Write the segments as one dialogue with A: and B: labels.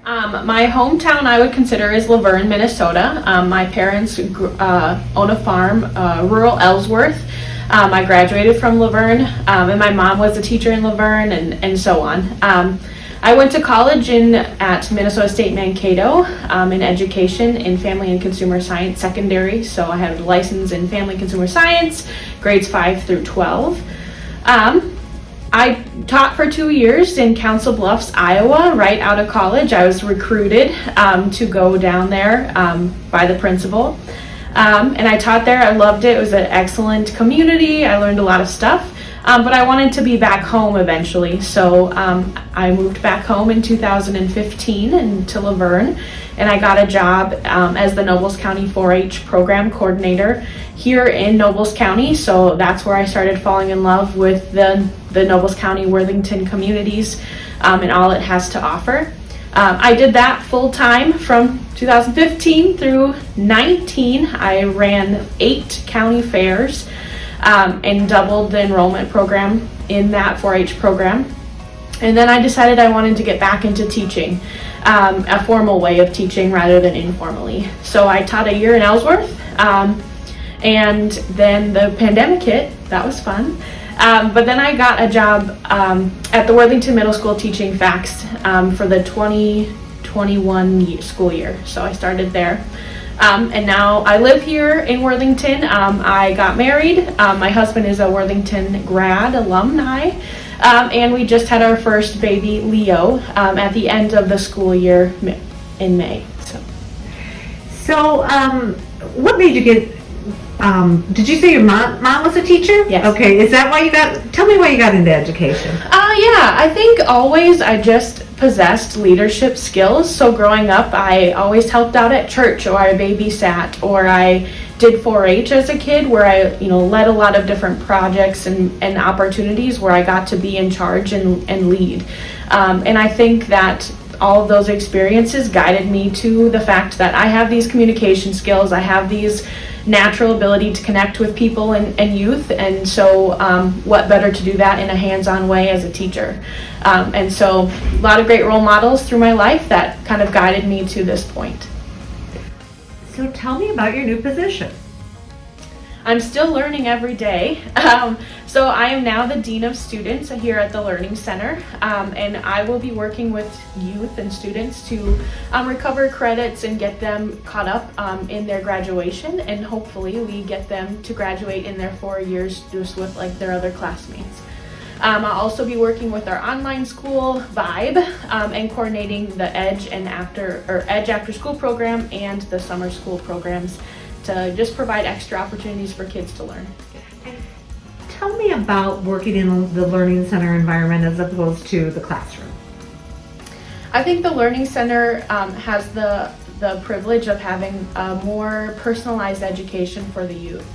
A: My hometown I would consider is Laverne, Minnesota. My parents own a farm, rural Ellsworth. I graduated from Laverne, and my mom was a teacher in Laverne, and so on. I went to college at Minnesota State Mankato in education in family and consumer science secondary. So I have a license in family and consumer science, grades 5 through 12. I taught for 2 years in Council Bluffs, Iowa, right out of college. I was recruited to go down there by the principal. And I taught there. I loved it. It was an excellent community. I learned a lot of stuff. But I wanted to be back home eventually. So I moved back home in 2015 to Laverne. And I got a job as the Nobles County 4-H program coordinator here in Nobles County. So that's where I started falling in love with the Nobles County Worthington communities and all it has to offer. I did that full time from 2015 through 19. I ran 8 county fairs and doubled the enrollment program in that 4-H program. And then I decided I wanted to get back into teaching, a formal way of teaching rather than informally. So I taught a year in Ellsworth, and then the pandemic hit. That was fun. But then I got a job at the Worthington Middle School teaching FACS for the 2021 school year. So I started there. And now I live here in Worthington. I got married. My husband is a Worthington grad alumni. And we just had our first baby, Leo, at the end of the school year in May.
B: So what made you get, did you say your mom was a teacher?
A: Yes.
B: Okay, is that why tell me why you got into education.
A: Yeah, I think always I just possessed leadership skills. So growing up, I always helped out at church, or I babysat, or I did 4-H as a kid, where I led a lot of different projects and opportunities where I got to be in charge and lead. And I think that all of those experiences guided me to the fact that I have these communication skills, I have these natural ability to connect with people and youth, and so what better to do that in a hands-on way as a teacher. And so a lot of great role models through my life that kind of guided me to this point.
B: So tell me about your new position.
A: I'm still learning every day. So I am now the Dean of Students here at the Learning Center, and I will be working with youth and students to recover credits and get them caught up in their graduation, and hopefully we get them to graduate in their 4 years just with like their other classmates. I'll also be working with our online school Vibe and coordinating the Edge After School program and the summer school programs to just provide extra opportunities for kids to learn.
B: Tell me about working in the Learning Center environment as opposed to the classroom.
A: I think the Learning Center has the privilege of having a more personalized education for the youth.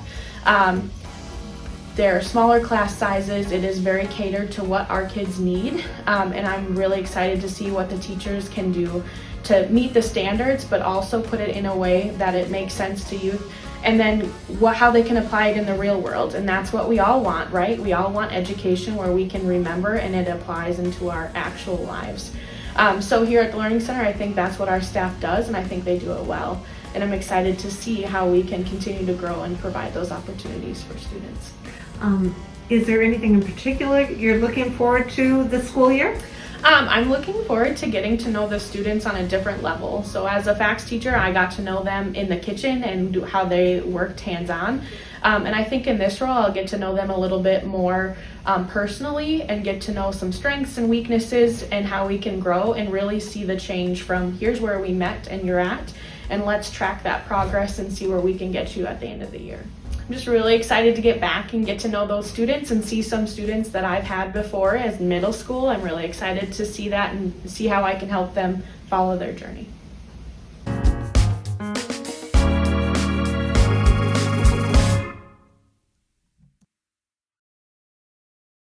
A: There are smaller class sizes. It is very catered to what our kids need, and I'm really excited to see what the teachers can do to meet the standards, but also put it in a way that it makes sense to youth, and then how they can apply it in the real world. And that's what we all want, right? We all want education where we can remember and it applies into our actual lives. So here at the Learning Center, I think that's what our staff does, and I think they do it well. And I'm excited to see how we can continue to grow and provide those opportunities for students.
B: Is there anything in particular you're looking forward to this school year?
A: I'm looking forward to getting to know the students on a different level. So as a FACS teacher, I got to know them in the kitchen and how they worked hands-on. And I think in this role, I'll get to know them a little bit more personally and get to know some strengths and weaknesses and how we can grow and really see the change from here's where we met and you're at, and let's track that progress and see where we can get you at the end of the year. I'm just really excited to get back and get to know those students and see some students that I've had before as middle school. I'm really excited to see that and see how I can help them follow their journey.